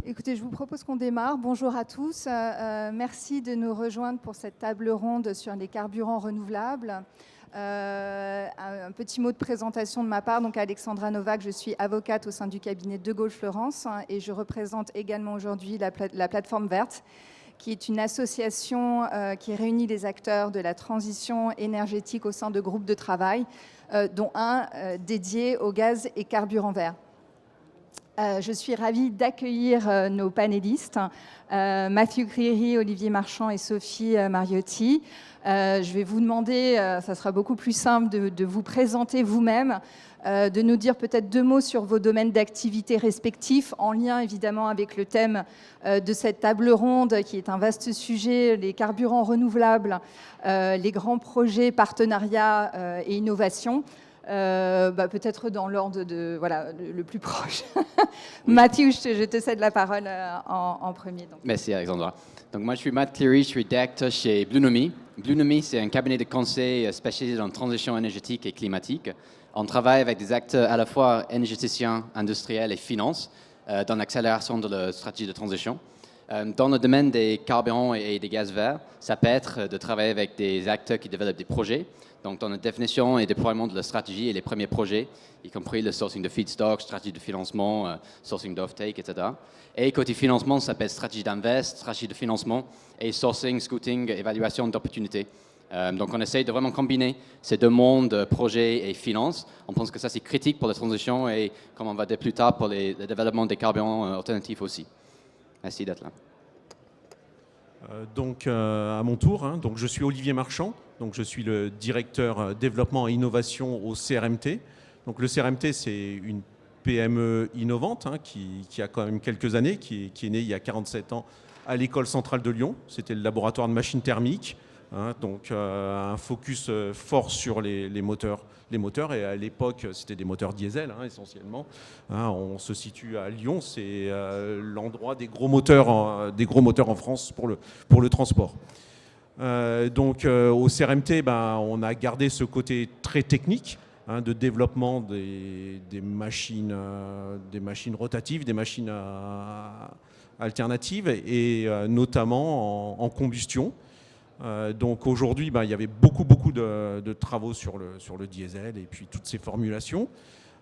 Écoutez, je vous propose qu'on démarre. Bonjour à tous. Merci de nous rejoindre pour cette table ronde sur les carburants renouvelables. Un petit mot de présentation de ma part. Donc, Alexandra Novak, je suis avocate au sein du cabinet De Gaulle Fleurance et je représente également aujourd'hui la Plateforme Verte, qui est une association qui réunit les acteurs de la transition énergétique au sein de groupes de travail, dont un dédié au gaz et carburants verts. Je suis ravie d'accueillir nos panélistes, Matthew Creary, Olivier Marchand et Sophie Mariotti. Je vais vous demander, ça sera beaucoup plus simple, de vous présenter vous-même, de nous dire peut-être 2 mots sur vos domaines d'activité respectifs, en lien évidemment avec le thème de cette table ronde, qui est un vaste sujet, les carburants renouvelables, les grands projets, partenariats et innovations. Peut-être dans l'ordre le plus proche. Mathieu, je te cède la parole en premier. Donc. Merci Alexandra. Donc moi je suis Matt Cleary, je suis directeur chez Bluenomi. Bluenomi, c'est un cabinet de conseil spécialisé dans la transition énergétique et climatique. On travaille avec des acteurs à la fois énergéticiens, industriels et finances dans l'accélération de la stratégie de transition. Dans le domaine des carburants et des gaz verts, ça peut être de travailler avec des acteurs qui développent des projets. Donc, dans la définition et déploiement de la stratégie et les premiers projets, y compris le sourcing de feedstock, stratégie de financement, sourcing d'off-take, etc. Et côté financement, ça peut être stratégie d'invest, stratégie de financement et sourcing, scouting, évaluation d'opportunités. Donc, on essaye de vraiment combiner ces 2 mondes, projet et finance. On pense que ça, c'est critique pour la transition et, comme on va dire plus tard, pour le développement des carburants alternatifs aussi. Merci d'être là. À mon tour, donc je suis Olivier Marchand, donc je suis le directeur développement et innovation au CRMT. Donc le CRMT, c'est une PME innovante qui a quand même quelques années, qui est née il y a 47 ans à l'École centrale de Lyon. C'était le laboratoire de machines thermiques, un focus fort sur les moteurs. Et à l'époque, c'était des moteurs diesel essentiellement. On se situe à Lyon, c'est l'endroit des gros moteurs en France pour le transport. Au CRMT, on a gardé ce côté très technique de développement des machines rotatives, des machines alternatives et notamment en combustion. Donc aujourd'hui, il y avait beaucoup de travaux sur le diesel et puis toutes ces formulations.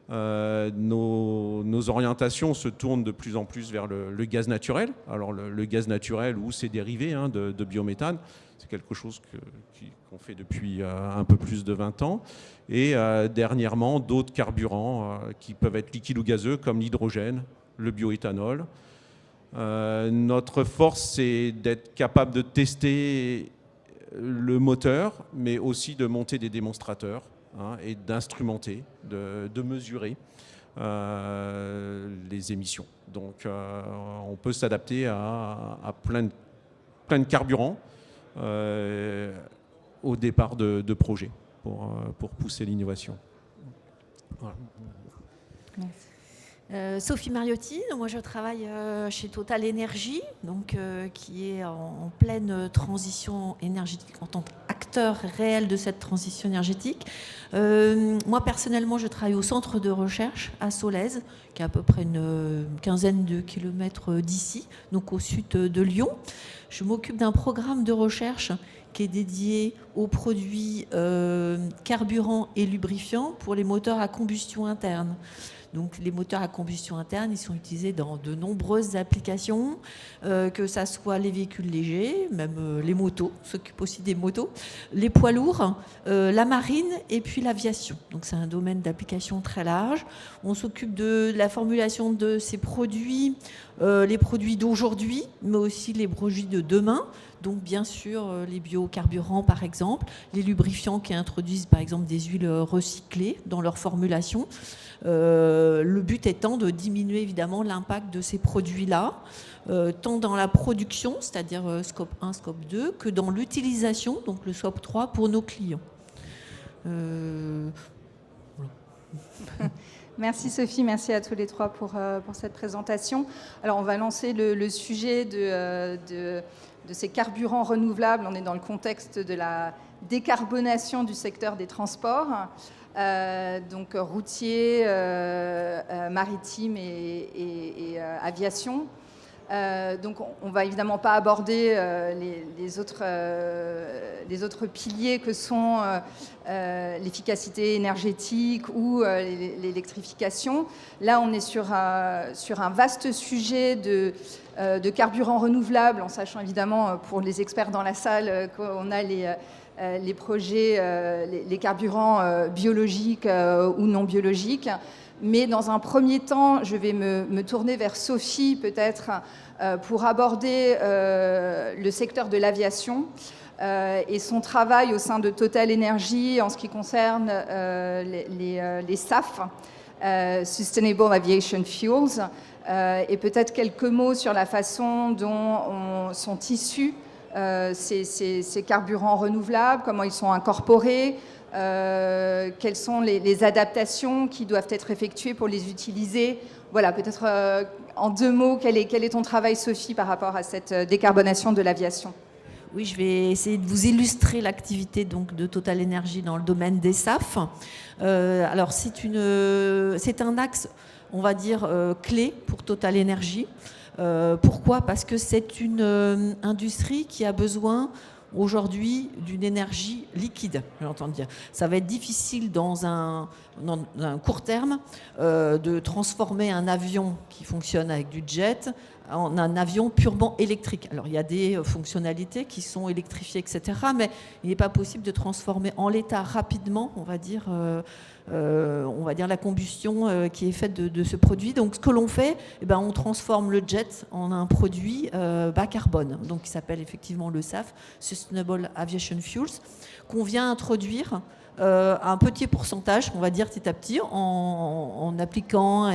Nos orientations se tournent de plus en plus vers le gaz naturel. Alors le gaz naturel ou ses dérivés de biométhane, c'est quelque chose qu'on fait depuis un peu plus de 20 ans. Et dernièrement, d'autres carburants qui peuvent être liquides ou gazeux comme l'hydrogène, le bioéthanol. Notre force, c'est d'être capable de tester le moteur, mais aussi de monter des démonstrateurs et d'instrumenter, de mesurer les émissions. Donc on peut s'adapter à plein de carburants au départ de projets pour pousser l'innovation. Voilà. Merci. Sophie Mariotti, moi je travaille chez Total Energy, qui est en pleine transition énergétique en tant qu'acteur réel de cette transition énergétique. Moi personnellement, je travaille au centre de recherche à Solèze, qui est à peu près une quinzaine de kilomètres d'ici, donc au sud de Lyon. Je m'occupe d'un programme de recherche qui est dédié aux produits carburants et lubrifiants pour les moteurs à combustion interne. Donc les moteurs à combustion interne, ils sont utilisés dans de nombreuses applications, que ça soit les véhicules légers, même les motos, s'occupent aussi des motos, les poids lourds, la marine et puis l'aviation. Donc c'est un domaine d'application très large. On s'occupe de la formulation de ces produits, les produits d'aujourd'hui, mais aussi les produits de demain. Donc bien sûr les biocarburants par exemple, les lubrifiants qui introduisent par exemple des huiles recyclées dans leur formulation. Le but étant de diminuer évidemment l'impact de ces produits-là, tant dans la production, c'est-à-dire scope 1, scope 2, que dans l'utilisation, donc le scope 3 pour nos clients. Merci Sophie, merci à tous les 3 pour cette présentation. Alors on va lancer le sujet de ces carburants renouvelables. On est dans le contexte de la décarbonation du secteur des transports. Donc routier, maritime et aviation. Donc on ne va évidemment pas aborder les autres piliers que sont l'efficacité énergétique ou l'électrification. Là, on est sur un vaste sujet de carburants renouvelables, en sachant évidemment pour les experts dans la salle qu'on a les projets, les carburants biologiques ou non biologiques. Mais dans un premier temps, je vais me tourner vers Sophie peut-être pour aborder le secteur de l'aviation et son travail au sein de Total Energy en ce qui concerne les SAF, Sustainable Aviation Fuels, et peut-être quelques mots sur la façon dont sont issus ces carburants renouvelables, comment ils sont incorporés, quelles sont les adaptations qui doivent être effectuées pour les utiliser. Voilà, peut-être en 2 mots, quel est ton travail, Sophie, par rapport à cette décarbonation de l'aviation ? Oui, je vais essayer de vous illustrer l'activité donc de Total Energy dans le domaine des SAF. Alors, c'est un axe, on va dire, clé pour Total Energy. Pourquoi ? Parce que c'est une industrie qui a besoin aujourd'hui d'une énergie liquide, j'entends dire. Ça va être difficile dans un court terme de transformer un avion qui fonctionne avec du jet en un avion purement électrique. Alors il y a des fonctionnalités qui sont électrifiées, etc. Mais il n'est pas possible de transformer en l'état rapidement, on va dire la combustion qui est faite de ce produit. Donc ce que l'on fait, on transforme le jet en un produit bas carbone, donc qui s'appelle effectivement le SAF, Sustainable Aviation Fuels, qu'on vient introduire un petit pourcentage, on va dire petit à petit, en appliquant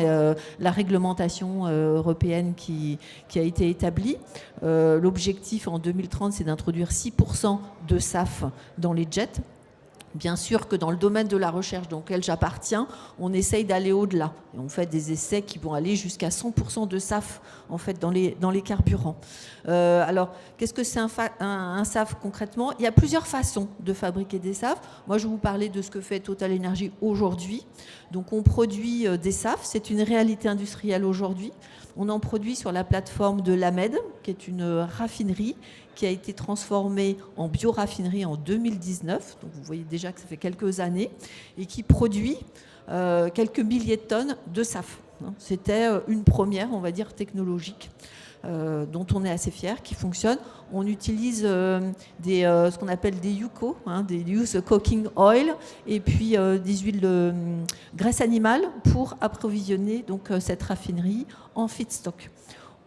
la réglementation européenne qui a été établie. L'objectif en 2030, c'est d'introduire 6% de SAF dans les jets. Bien sûr que dans le domaine de la recherche dans lequel j'appartiens, on essaye d'aller au-delà. Et on fait des essais qui vont aller jusqu'à 100% de SAF en fait, dans les carburants. Alors, qu'est-ce que c'est un SAF concrètement ? Il y a plusieurs façons de fabriquer des SAF. Moi, je vais vous parler de ce que fait Total Energy aujourd'hui. Donc, on produit des SAF. C'est une réalité industrielle aujourd'hui. On en produit sur la plateforme de l'Amed, qui est une raffinerie qui a été transformée en bioraffinerie en 2019. Donc vous voyez déjà que ça fait quelques années et qui produit quelques milliers de tonnes de SAF. C'était une première, on va dire, technologique dont on est assez fier, qui fonctionne. On utilise ce qu'on appelle des UCO, des Used Cooking Oil, et puis des huiles de graisse animale pour approvisionner donc, cette raffinerie en feedstock.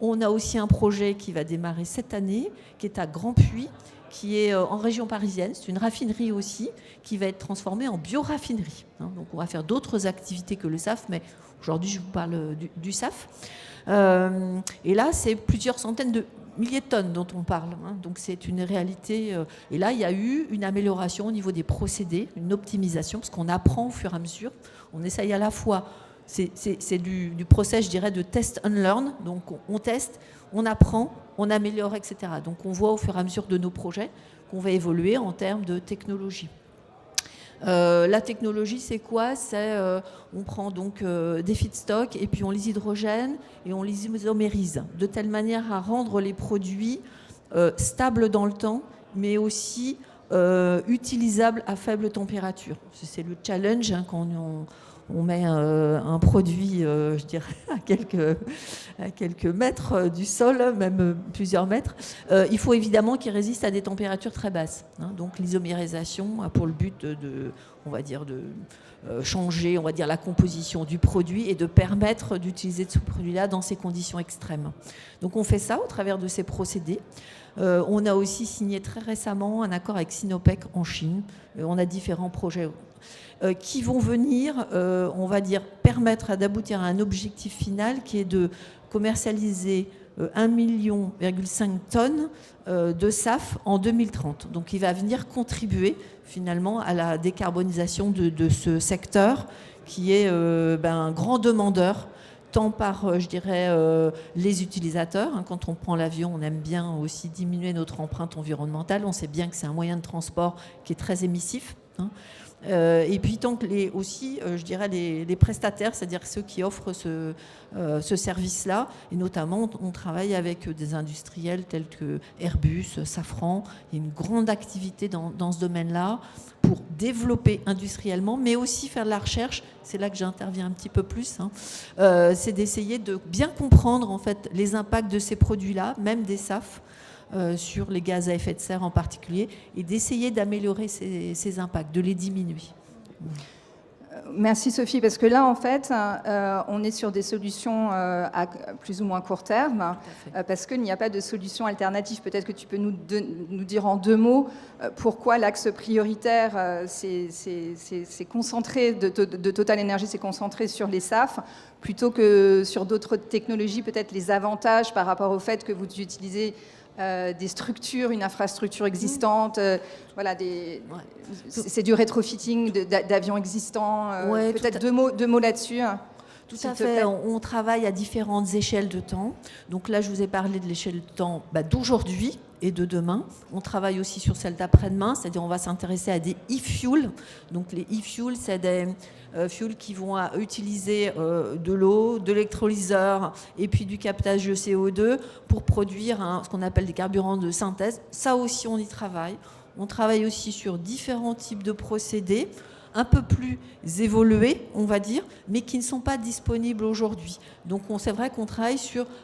On a aussi un projet qui va démarrer cette année, qui est à Grand-Puy, qui est en région parisienne. C'est une raffinerie aussi, qui va être transformée en bioraffinerie. Donc on va faire d'autres activités que le SAF, mais aujourd'hui je vous parle du SAF. Et là, c'est plusieurs centaines de milliers de tonnes dont on parle. Donc c'est une réalité. Et là, il y a eu une amélioration au niveau des procédés, une optimisation, parce qu'on apprend au fur et à mesure. On essaye à la fois... C'est du process, je dirais, de test and learn. Donc, on teste, on apprend, on améliore, etc. Donc, on voit au fur et à mesure de nos projets qu'on va évoluer en termes de technologie. La technologie, c'est quoi ? On prend donc des feedstocks et puis on les hydrogène et on les isomérise de telle manière à rendre les produits stables dans le temps, mais aussi utilisables à faible température. C'est le challenge quand on met un produit, je dirais, à quelques mètres du sol, même plusieurs mètres. Il faut évidemment qu'il résiste à des températures très basses. Donc l'isomérisation a pour le but de changer, on va dire, la composition du produit et de permettre d'utiliser ce produit-là dans ces conditions extrêmes. Donc on fait ça au travers de ces procédés. On a aussi signé très récemment un accord avec Sinopec en Chine. On a différents projets qui vont venir, on va dire, permettre d'aboutir à un objectif final qui est de commercialiser 1,5 million tonnes de SAF en 2030. Donc il va venir contribuer finalement à la décarbonisation de ce secteur qui est un grand demandeur tant par, je dirais, les utilisateurs. Quand on prend l'avion, on aime bien aussi diminuer notre empreinte environnementale. On sait bien que c'est un moyen de transport qui est très émissif. Et puis tant que aussi, je dirais, les prestataires, c'est-à-dire ceux qui offrent ce service-là, et notamment on travaille avec des industriels tels que Airbus, Safran. Il y a une grande activité dans ce domaine-là pour développer industriellement, mais aussi faire de la recherche. C'est là que j'interviens un petit peu plus. C'est d'essayer de bien comprendre en fait les impacts de ces produits-là, même des SAF, sur les gaz à effet de serre en particulier, et d'essayer d'améliorer ces impacts, de les diminuer. Merci Sophie, parce que là, en fait, on est sur des solutions à plus ou moins court terme, parce qu'il n'y a pas de solution alternative. Peut-être que tu peux nous dire en 2 mots pourquoi l'axe prioritaire s'est concentré, de Total Energy s'est concentré sur les SAF, plutôt que sur d'autres technologies, peut-être les avantages par rapport au fait que vous utilisez des structures, une infrastructure existante, voilà, c'est du rétrofitting d'avions existants. Peut-être 2 mots là-dessus. Tout à fait. On travaille à différentes échelles de temps. Donc là, je vous ai parlé de l'échelle de temps d'aujourd'hui et de demain. On travaille aussi sur celle d'après-demain, c'est-à-dire on va s'intéresser à des e-fuels. Donc les e-fuels, c'est des fuels qui vont utiliser de l'eau, de l'électrolyseur et puis du captage de CO2 pour produire ce qu'on appelle des carburants de synthèse. Ça aussi, on y travaille. On travaille aussi sur différents types de procédés, un peu plus évolués, on va dire, mais qui ne sont pas disponibles aujourd'hui. Donc c'est vrai qu'on travaille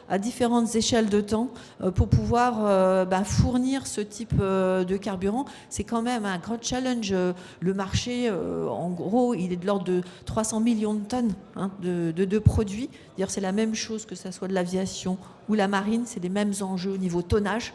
à différentes échelles de temps pour pouvoir fournir ce type de carburant. C'est quand même un gros challenge. Le marché, en gros, il est de l'ordre de 300 millions de tonnes de produits. D'ailleurs, c'est la même chose que ça soit de l'aviation ou la marine, c'est les mêmes enjeux au niveau tonnage.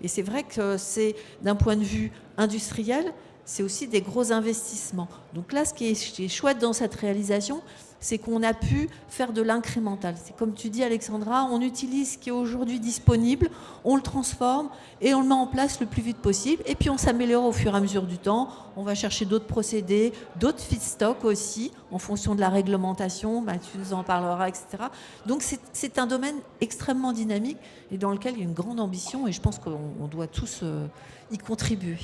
Et c'est vrai que c'est, d'un point de vue industriel, c'est aussi des gros investissements. Donc là, ce qui est chouette dans cette réalisation, c'est qu'on a pu faire de l'incrémental. C'est comme tu dis, Alexandra, on utilise ce qui est aujourd'hui disponible, on le transforme et on le met en place le plus vite possible. Et puis on s'améliore au fur et à mesure du temps. On va chercher d'autres procédés, d'autres feedstocks aussi, en fonction de la réglementation. Tu nous en parleras, etc. Donc c'est un domaine extrêmement dynamique et dans lequel il y a une grande ambition et je pense qu'on doit tous y contribuer.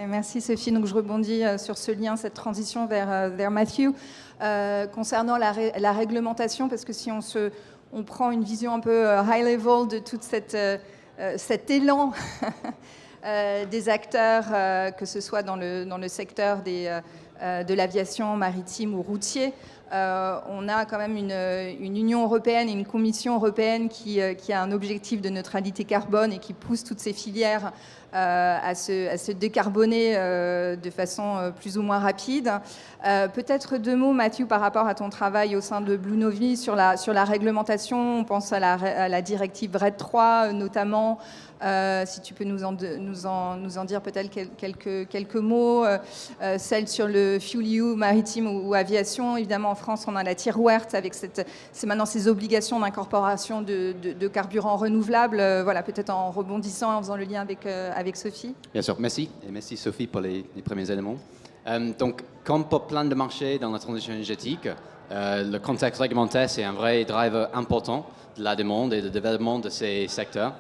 Merci Sophie. Donc je rebondis sur ce lien, cette transition vers Matthew. Concernant la réglementation, parce que si on prend une vision un peu high level de tout cet élan des acteurs, que ce soit dans le secteur de l'aviation maritime ou routier, on a quand même une Union européenne et une Commission européenne qui a un objectif de neutralité carbone et qui pousse toutes ces filières à se décarboner de façon plus ou moins rapide. Peut-être 2 mots, Matthew, par rapport à ton travail au sein de Blue Novi sur la réglementation. On pense à la directive RED 3 notamment. Si tu peux nous en dire peut-être quelques mots. Celle sur le fuel maritime ou aviation. Évidemment, en France, on a la Tier-Wert avec c'est maintenant ces obligations d'incorporation de carburants renouvelables. Voilà, peut-être en rebondissant, en faisant le lien avec Sophie. Bien sûr, merci. Et merci Sophie pour les premiers éléments. Donc, comme pour plein de marchés dans la transition énergétique, le contexte réglementaire, c'est un vrai driver important de la demande et du développement de ces secteurs.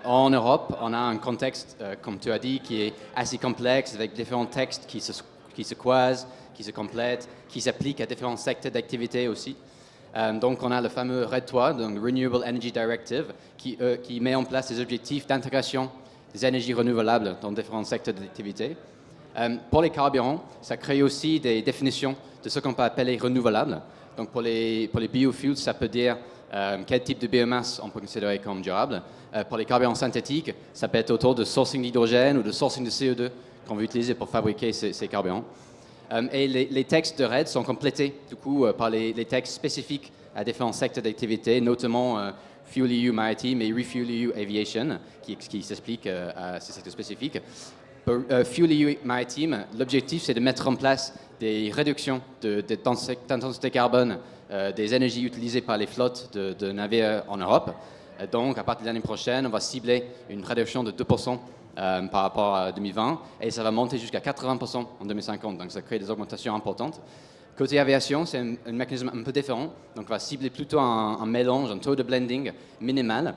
En Europe, on a un contexte, comme tu as dit, qui est assez complexe, avec différents textes qui se croisent, qui se complètent, qui s'appliquent à différents secteurs d'activité aussi. Donc, on a le fameux RED 3, donc Renewable Energy Directive, qui met en place des objectifs d'intégration des énergies renouvelables dans différents secteurs d'activité. Pour les carburants, ça crée aussi des définitions de ce qu'on peut appeler renouvelables. Donc, pour les biofuels, ça peut dire quel type de biomasse on peut considérer comme durable. Pour les carburants synthétiques, ça peut être autour de sourcing d'hydrogène ou de sourcing de CO2 qu'on veut utiliser pour fabriquer ces carburants. Et les textes de RED sont complétés du coup par les textes spécifiques à différents secteurs d'activité, notamment FuelEU Maritime et ReFuelEU Aviation, qui s'expliquent à ces secteurs spécifiques. Pour FuelEU Maritime, l'objectif c'est de mettre en place des réductions d'intensité carbone des énergies utilisées par les flottes de navires en Europe. Donc, à partir de l'année prochaine, on va cibler une réduction de 2% par rapport à 2020 et ça va monter jusqu'à 80% en 2050. Donc, ça crée des augmentations importantes. Côté aviation, c'est un mécanisme un peu différent. Donc, on va cibler plutôt un mélange, un taux de blending minimal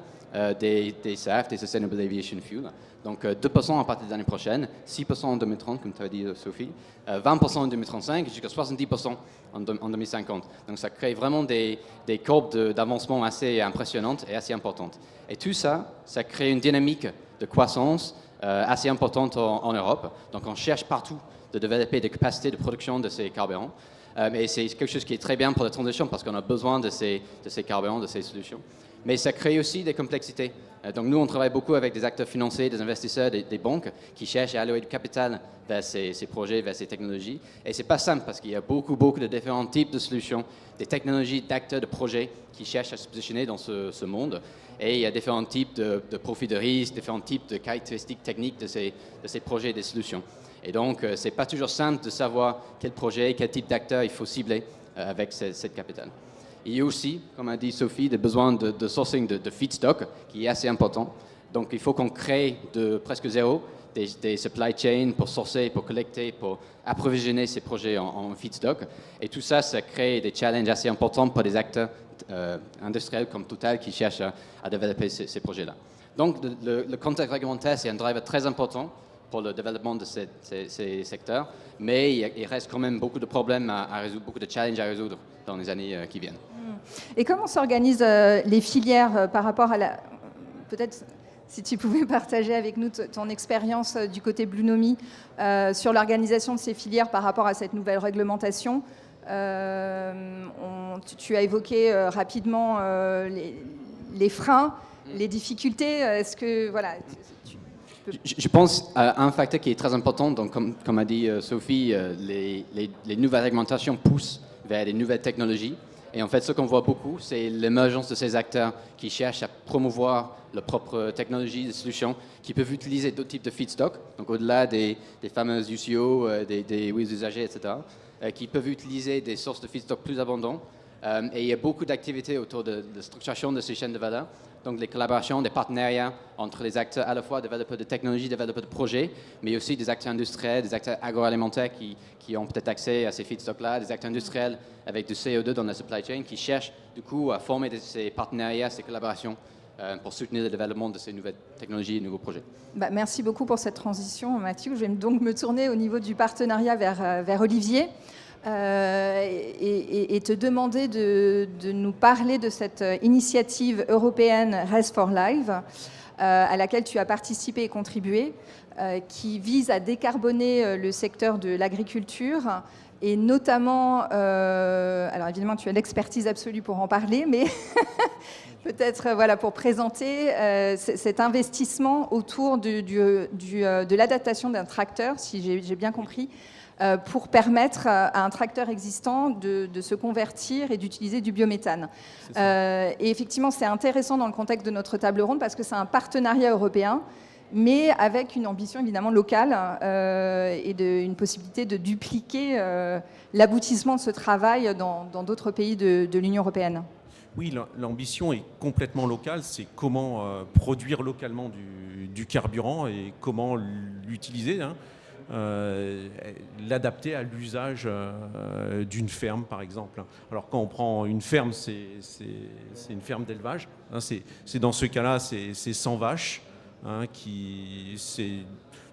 des SAF, des Sustainable Aviation Fuel. Donc, 2% à partir de l'année prochaine, 6% en 2030, comme tu as dit, Sophie, 20% en 2035, jusqu'à 70% en 2050. Donc, ça crée vraiment des courbes d'avancement assez impressionnantes et assez importantes. Et tout ça, ça crée une dynamique de croissance assez importante en Europe. Donc, on cherche partout de développer des capacités de production de ces carburants. Et c'est quelque chose qui est très bien pour la transition parce qu'on a besoin de ces carburants, de ces solutions. Mais ça crée aussi des complexités. Donc nous, on travaille beaucoup avec des acteurs financiers, des investisseurs, des banques qui cherchent à allouer du capital vers ces projets, vers ces technologies. Et ce n'est pas simple parce qu'il y a beaucoup de différents types de solutions, des technologies, d'acteurs, de projets qui cherchent à se positionner dans ce monde. Et il y a différents types de profils de risque, différents types de caractéristiques techniques de ces projets et des solutions. Et donc, ce n'est pas toujours simple de savoir quel projet, quel type d'acteur il faut cibler avec cette capitale. Il y a aussi, comme a dit Sophie, des besoins de sourcing de feedstock qui est assez important. Donc, il faut qu'on crée de presque zéro des supply chains pour sourcer, pour collecter, pour approvisionner ces projets en feedstock. Et tout ça, ça crée des challenges assez importants pour des acteurs industriels comme Total qui cherchent à développer ces projets-là. Donc, le contexte réglementaire, c'est un driver très important pour le développement de ces secteurs, mais il reste quand même beaucoup de problèmes à résoudre, beaucoup de challenges à résoudre dans les années qui viennent. Et comment s'organisent les filières par rapport à la... Peut-être si tu pouvais partager avec nous ton expérience du côté Bluenomie sur l'organisation de ces filières par rapport à cette nouvelle réglementation. Tu as évoqué rapidement les freins, les difficultés. Est-ce que... Voilà, je pense à un facteur qui est très important. Donc, comme a dit Sophie, les nouvelles réglementations poussent vers des nouvelles technologies. Et en fait, ce qu'on voit beaucoup, c'est l'émergence de ces acteurs qui cherchent à promouvoir leurs propres technologies, des solutions qui peuvent utiliser d'autres types de feedstock, donc au-delà des fameuses UCO, des huiles usagées, etc., qui peuvent utiliser des sources de feedstock plus abondantes. Et il y a beaucoup d'activités autour de structuration de ces chaînes de valeur. Donc, les collaborations, des partenariats entre les acteurs, à la fois développeurs de technologies, développeurs de projets, mais aussi des acteurs industriels, des acteurs agroalimentaires qui ont peut-être accès à ces feedstocks-là, des acteurs industriels avec du CO2 dans la supply chain qui cherchent du coup à former ces partenariats, ces collaborations pour soutenir le développement de ces nouvelles technologies et nouveaux projets. Merci beaucoup pour cette transition, Mathieu. Je vais donc me tourner au niveau du partenariat vers Olivier. Et te demander de nous parler de cette initiative européenne Race for Life, à laquelle tu as participé et contribué, qui vise à décarboner le secteur de l'agriculture et notamment, alors évidemment tu as l'expertise absolue pour en parler, mais peut-être voilà, pour présenter cet investissement autour de l'adaptation d'un tracteur, si j'ai bien compris, pour permettre à un tracteur existant de se convertir et d'utiliser du biométhane. Et effectivement, c'est intéressant dans le contexte de notre table ronde parce que c'est un partenariat européen, mais avec une ambition évidemment locale et une possibilité de dupliquer l'aboutissement de ce travail dans d'autres pays de l'Union européenne. Oui, l'ambition est complètement locale, c'est comment produire localement du carburant et comment l'utiliser, l'adapter à l'usage d'une ferme, par exemple. Alors quand on prend une ferme, c'est une ferme d'élevage. C'est dans ce cas-là, c'est 100 vaches.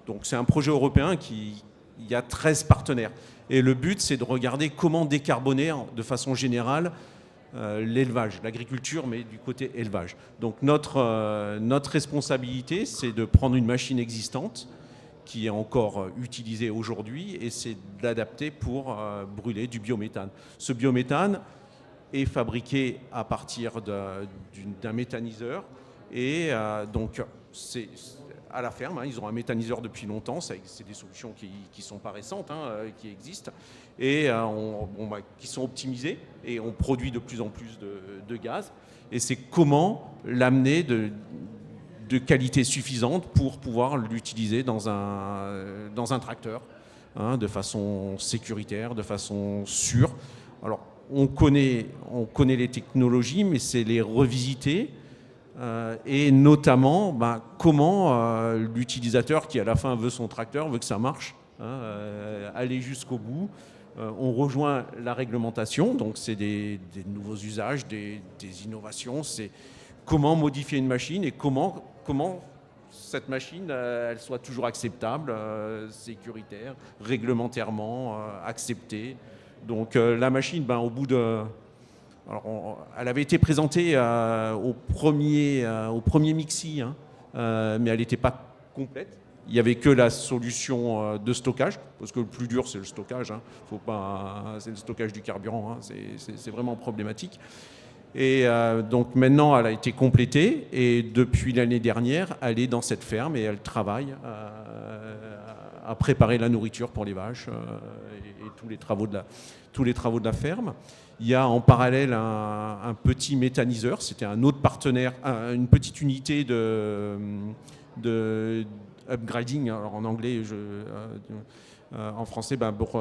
Donc c'est un projet européen il y a 13 partenaires. Et le but, c'est de regarder comment décarboner de façon générale l'élevage, l'agriculture, mais du côté élevage. Donc notre responsabilité, c'est de prendre une machine existante qui est encore utilisée aujourd'hui et c'est de l'adapter pour brûler du biométhane. Ce biométhane est fabriqué à partir d'un méthaniseur et donc c'est à la ferme, ils ont un méthaniseur depuis longtemps, c'est des solutions qui ne sont pas récentes, qui existent, et qui sont optimisées, et on produit de plus en plus de gaz, et c'est comment l'amener de qualité suffisante pour pouvoir l'utiliser dans un tracteur, de façon sécuritaire, de façon sûre. Alors, on connaît les technologies, mais c'est les revisiter, et notamment comment l'utilisateur qui à la fin veut son tracteur, veut que ça marche, aller jusqu'au bout, on rejoint la réglementation, donc c'est des nouveaux usages, des innovations, c'est comment modifier une machine et comment cette machine elle soit toujours acceptable, sécuritaire, réglementairement acceptée. Donc la machine, au bout de... Alors, elle avait été présentée au premier Mixi, hein, mais elle n'était pas complète. Il n'y avait que la solution de stockage, parce que le plus dur, c'est le stockage. Hein. C'est le stockage du carburant. Hein. C'est vraiment problématique. Et donc maintenant, elle a été complétée. Et depuis l'année dernière, elle est dans cette ferme et elle travaille à préparer la nourriture pour les vaches et tous les travaux de la ferme. Il y a en parallèle un petit méthaniseur. C'était un autre partenaire, une petite unité de upgrading, alors en anglais, en français, pour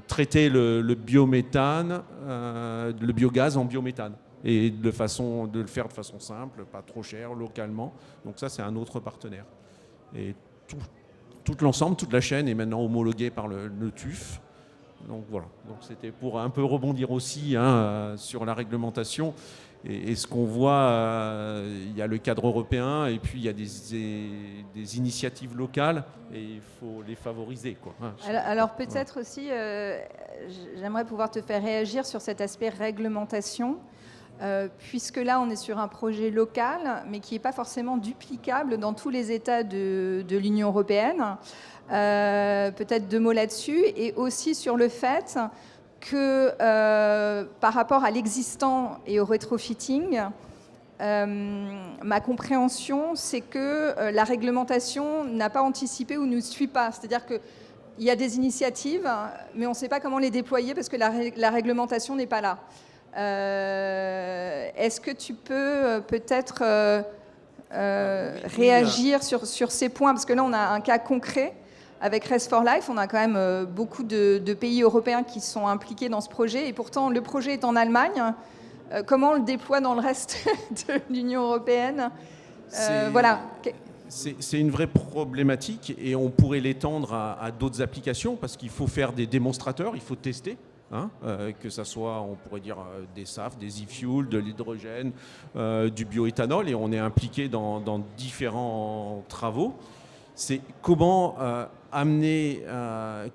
traiter le biométhane, le biogaz en biométhane, et de le faire de façon simple, pas trop cher, localement. Donc ça, c'est un autre partenaire. Et tout l'ensemble, toute la chaîne est maintenant homologuée par le TÜV. Donc voilà, donc c'était pour un peu rebondir aussi sur la réglementation. Et ce qu'on voit, il y a le cadre européen et puis il y a des initiatives locales et il faut les favoriser, quoi. Alors peut-être aussi, j'aimerais pouvoir te faire réagir sur cet aspect réglementation, puisque là on est sur un projet local, mais qui n'est pas forcément duplicable dans tous les États de l'Union européenne. Peut-être 2 mots là-dessus, et aussi sur le fait que par rapport à l'existant et au rétrofitting, ma compréhension, c'est que la réglementation n'a pas anticipé ou ne suit pas. C'est-à-dire qu'il y a des initiatives, mais on ne sait pas comment les déployer parce que la réglementation n'est pas là. Est-ce que tu peux peut-être réagir sur ces points? Parce que là, on a un cas concret. Avec Race for Life, on a quand même beaucoup de pays européens qui sont impliqués dans ce projet. Et pourtant, le projet est en Allemagne. Comment on le déploie dans le reste de l'Union européenne? Voilà. C'est une vraie problématique et on pourrait l'étendre à d'autres applications parce qu'il faut faire des démonstrateurs, il faut tester. Hein, que ça soit, on pourrait dire, des SAF, des e-fuels, de l'hydrogène, du bioéthanol. Et on est impliqué dans différents travaux. C'est comment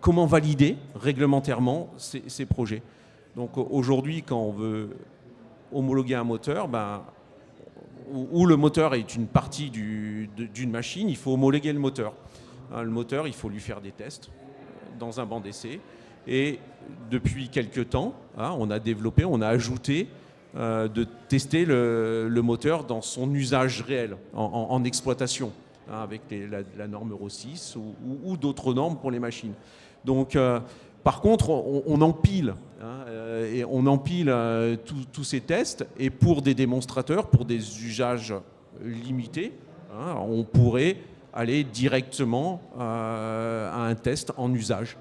comment valider réglementairement ces projets. Donc aujourd'hui, quand on veut homologuer un moteur, où le moteur est une partie d'une machine, il faut homologuer le moteur. Le moteur, il faut lui faire des tests dans un banc d'essai. Et depuis quelques temps, on a ajouté de tester le moteur dans son usage réel, en exploitation, avec la norme Euro 6 ou d'autres normes pour les machines. Donc, par contre, on empile, et on empile tous ces tests, et pour des démonstrateurs, pour des usages limités, on pourrait aller directement à un test en usage.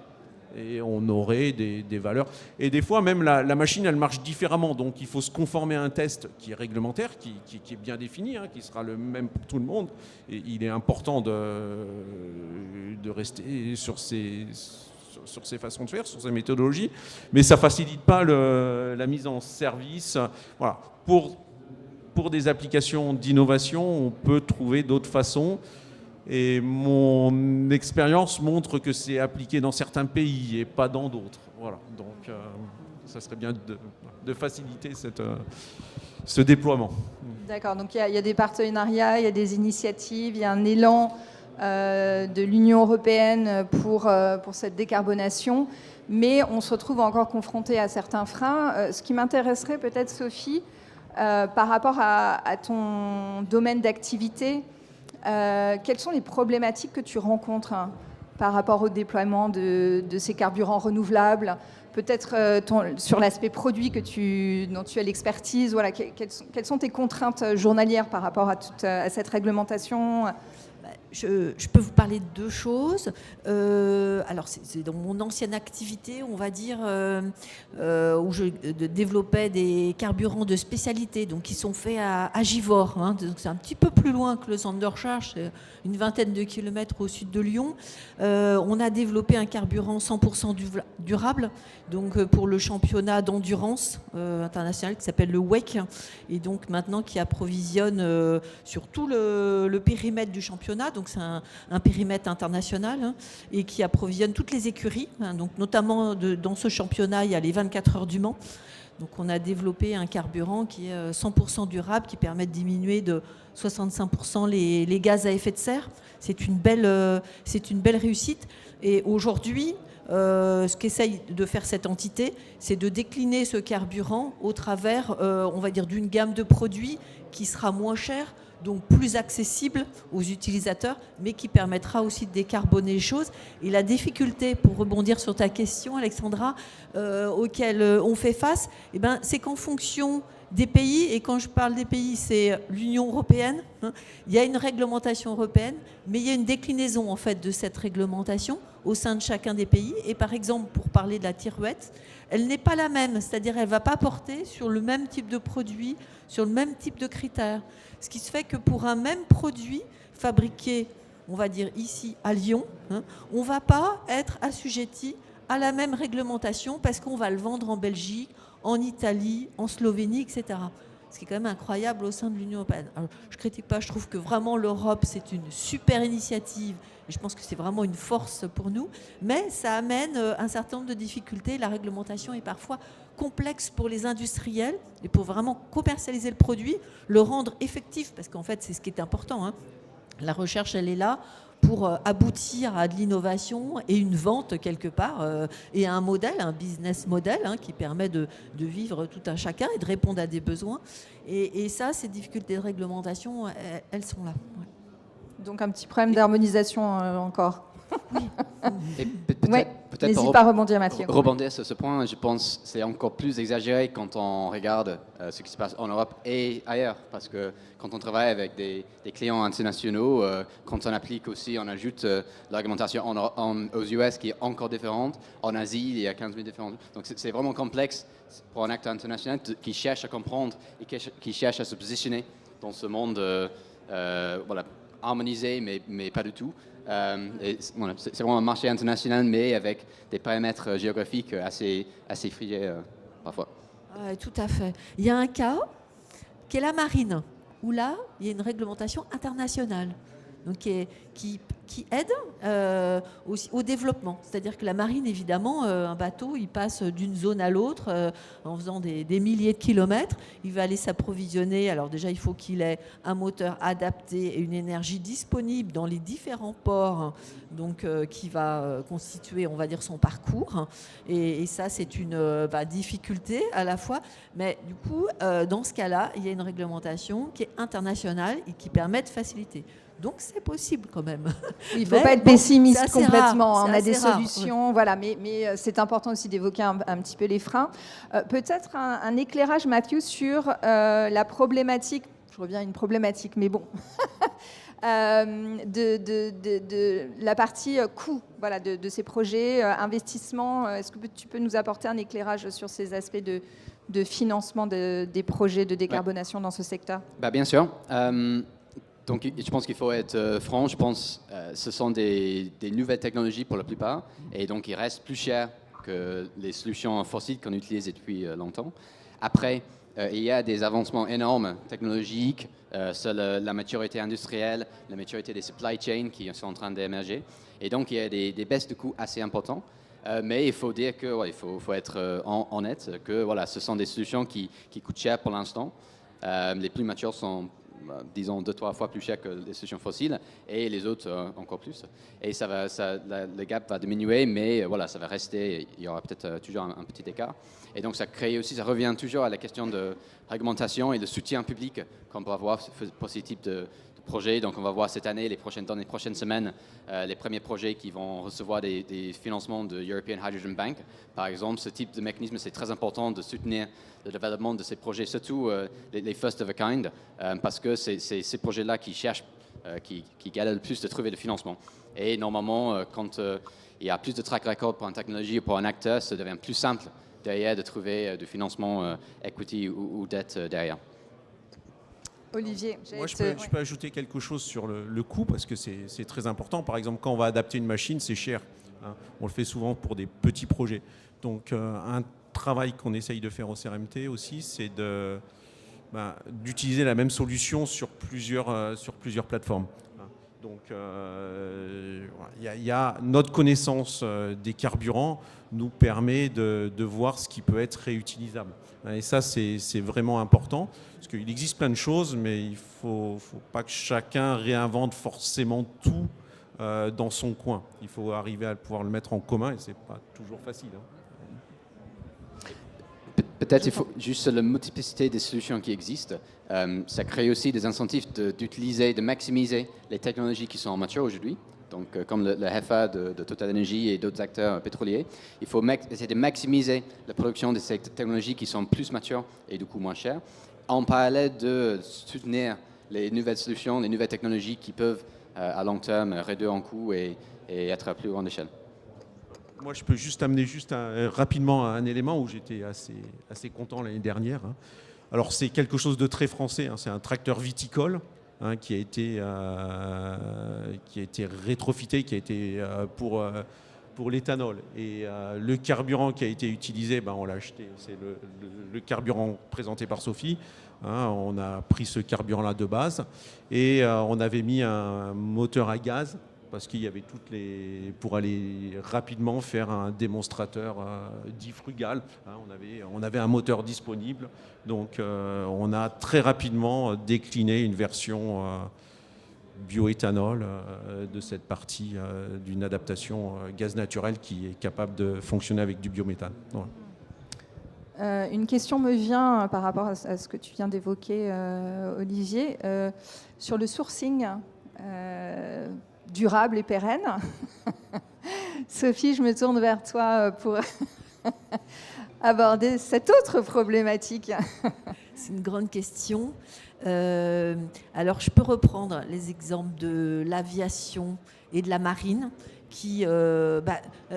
Et on aurait des valeurs. Et des fois, même la machine, elle marche différemment. Donc, il faut se conformer à un test qui est réglementaire, qui est bien défini, qui sera le même pour tout le monde. Et il est important de rester sur ces façons de faire, sur ces méthodologies. Mais ça ne facilite pas la mise en service. Voilà. Pour des applications d'innovation, on peut trouver d'autres façons. Et mon expérience montre que c'est appliqué dans certains pays et pas dans d'autres. Voilà. Donc, ça serait bien de faciliter ce déploiement. D'accord. Donc, il y a des partenariats, il y a des initiatives, il y a un élan de l'Union européenne pour cette décarbonation. Mais on se retrouve encore confronté à certains freins. Ce qui m'intéresserait peut-être, Sophie, par rapport à ton domaine d'activité, quelles sont les problématiques que tu rencontres par rapport au déploiement de ces carburants renouvelables? Peut-être sur l'aspect produit dont tu as l'expertise. Voilà, quelles sont tes contraintes journalières par rapport à cette réglementation? Je peux vous parler de deux choses. Alors, c'est dans mon ancienne activité, on va dire, où je développais des carburants de spécialité, donc qui sont faits à Givors. Hein, donc c'est un petit peu plus loin que le centre de recherche, c'est une vingtaine de kilomètres au sud de Lyon. On a développé un carburant 100% durable, donc pour le championnat d'endurance international qui s'appelle le WEC, et donc maintenant qui approvisionne sur tout le périmètre du championnat. Donc c'est un périmètre international, hein, et qui approvisionne toutes les écuries. Hein, donc notamment dans ce championnat, il y a les 24 heures du Mans. Donc on a développé un carburant qui est 100% durable, qui permet de diminuer de 65% les gaz à effet de serre. C'est une belle réussite. Et aujourd'hui, ce qu'essaye de faire cette entité, c'est de décliner ce carburant au travers, on va dire, d'une gamme de produits qui sera moins chère, donc plus accessible aux utilisateurs, mais qui permettra aussi de décarboner les choses. Et la difficulté, pour rebondir sur ta question, Alexandra, auquel on fait face, eh ben, c'est qu'en fonction des pays, et quand je parle des pays, c'est l'Union européenne, hein, il y a une réglementation européenne, mais il y a une déclinaison en fait de cette réglementation au sein de chacun des pays. Et par exemple, pour parler de la Tyrwet, elle n'est pas la même, c'est-à-dire elle ne va pas porter sur le même type de produit, sur le même type de critères. Ce qui se fait que pour un même produit fabriqué, on va dire ici à Lyon, hein, on ne va pas être assujetti à la même réglementation parce qu'on va le vendre en Belgique, en Italie, en Slovénie, etc. Ce qui est quand même incroyable au sein de l'Union européenne. Alors, je ne critique pas, je trouve que vraiment l'Europe, c'est une super initiative. Et je pense que c'est vraiment une force pour nous. Mais ça amène un certain nombre de difficultés. La réglementation est parfois complexe pour les industriels. Et pour vraiment commercialiser le produit, le rendre effectif, parce qu'en fait, c'est ce qui est important, hein. La recherche, elle est là pour aboutir à de l'innovation et une vente quelque part, et à un modèle, un business model, hein, qui permet de vivre tout un chacun et de répondre à des besoins. Et ça, ces difficultés de réglementation, elles sont là. Ouais. Donc un petit problème d'harmonisation encore. Et Ouais, peut-être n'hésite pas à rebondir, Mathieu. rebondir sur ce point, je pense que c'est encore plus exagéré quand on regarde ce qui se passe en Europe et ailleurs. Parce que quand on travaille avec des clients internationaux, quand on applique aussi, on ajoute l'argumentation aux US qui est encore différente. En Asie, il y a 15 000 différences. Donc c'est vraiment complexe pour un acteur international qui cherche à comprendre et qui cherche à se positionner dans ce monde voilà, harmonisé, mais pas du tout. Voilà, c'est vraiment un marché international, mais avec des paramètres géographiques assez figés parfois. Tout à fait. Il y a un cas qui est la marine, où là, il y a une réglementation internationale, donc qui aide aussi au développement. C'est-à-dire que la marine, évidemment, un bateau, il passe d'une zone à l'autre en faisant des milliers de kilomètres. Il va aller s'approvisionner. Alors déjà, il faut qu'il ait un moteur adapté et une énergie disponible dans les différents ports, hein, donc qui va constituer, on va dire, son parcours. Et ça, c'est une difficulté à la fois. Mais du coup, dans ce cas-là, il y a une réglementation qui est internationale et qui permet de faciliter. Donc c'est possible quand même. Il ne faut pas être pessimiste complètement. Rare, on a des solutions, oui. voilà, mais c'est important aussi d'évoquer un petit peu les freins. Peut-être un éclairage, Mathieu, sur la problématique. Je reviens à une problématique, mais bon. de la partie coût, voilà, de ces projets, investissement. Est-ce que tu peux nous apporter un éclairage sur ces aspects de financement des projets de décarbonation dans ce secteur ? Bien sûr. Donc, je pense qu'il faut être franc. Je pense que ce sont des nouvelles technologies pour la plupart, et donc ils restent plus chers que les solutions fossiles qu'on utilise depuis longtemps. Après, il y a des avancements énormes technologiques sur la maturité industrielle, la maturité des supply chains qui sont en train d'émerger. Et donc, il y a des baisses de coûts assez importantes. Mais il faut dire que faut être honnête, que voilà, ce sont des solutions qui coûtent cher pour l'instant. Les plus matures sont, disons, 2-3 fois plus cher que les solutions fossiles, et les autres encore plus. Et le gap va diminuer, mais voilà, ça va rester, il y aura peut-être toujours un petit écart. Et donc ça revient toujours à la question de réglementation et de soutien public qu'on peut avoir pour ce type de projet. Donc on va voir cette année, dans les prochaines semaines, les premiers projets qui vont recevoir des financements de European Hydrogen Bank. Par exemple, ce type de mécanisme, c'est très important de soutenir le développement de ces projets, surtout les first of a kind, parce que c'est ces projets-là qui cherchent qui galèrent le plus de trouver le financement. Et normalement, quand il y a plus de track record pour une technologie ou pour un acteur, ça devient plus simple derrière de trouver du financement equity ou dette derrière. Olivier, Moi, je peux ajouter quelque chose sur le coût parce que c'est très important. Par exemple, quand on va adapter une machine, c'est cher. Hein. On le fait souvent pour des petits projets. Donc, un travail qu'on essaye de faire au CRMT aussi, c'est d'utiliser la même solution sur plusieurs plateformes. Donc, notre connaissance des carburants nous permet de voir ce qui peut être réutilisable. Et ça, c'est vraiment important, parce qu'il existe plein de choses, mais il ne faut pas que chacun réinvente forcément tout dans son coin. Il faut arriver à pouvoir le mettre en commun, et ce n'est pas toujours facile. Peut-être il faut juste la multiplicité des solutions qui existent. Ça crée aussi des incentives d'utiliser, de maximiser les technologies qui sont en mature aujourd'hui. Donc, comme le HEFA de Total Energy et d'autres acteurs pétroliers, il faut essayer de maximiser la production de ces technologies qui sont plus matures et du coup moins chères, en parallèle de soutenir les nouvelles solutions, les nouvelles technologies qui peuvent à long terme réduire en coût et être à plus grande échelle. Moi, je peux juste amener rapidement un élément où j'étais assez content l'année dernière. Alors, c'est quelque chose de très français. C'est un tracteur viticole qui a été rétrofité, qui a été pour l'éthanol. Et le carburant qui a été utilisé, on l'a acheté. C'est le carburant présenté par Sophie. On a pris ce carburant-là de base et on avait mis un moteur à gaz, parce qu'il y avait pour aller rapidement faire un démonstrateur dit frugal. On avait un moteur disponible, donc on a très rapidement décliné une version bioéthanol de cette partie d'une adaptation gaz naturel qui est capable de fonctionner avec du biométhane. Voilà. Une question me vient par rapport à ce que tu viens d'évoquer, Olivier, sur le sourcing durable et pérenne. Sophie, je me tourne vers toi pour aborder cette autre problématique. C'est une grande question. Alors, je peux reprendre les exemples de l'aviation et de la marine qui,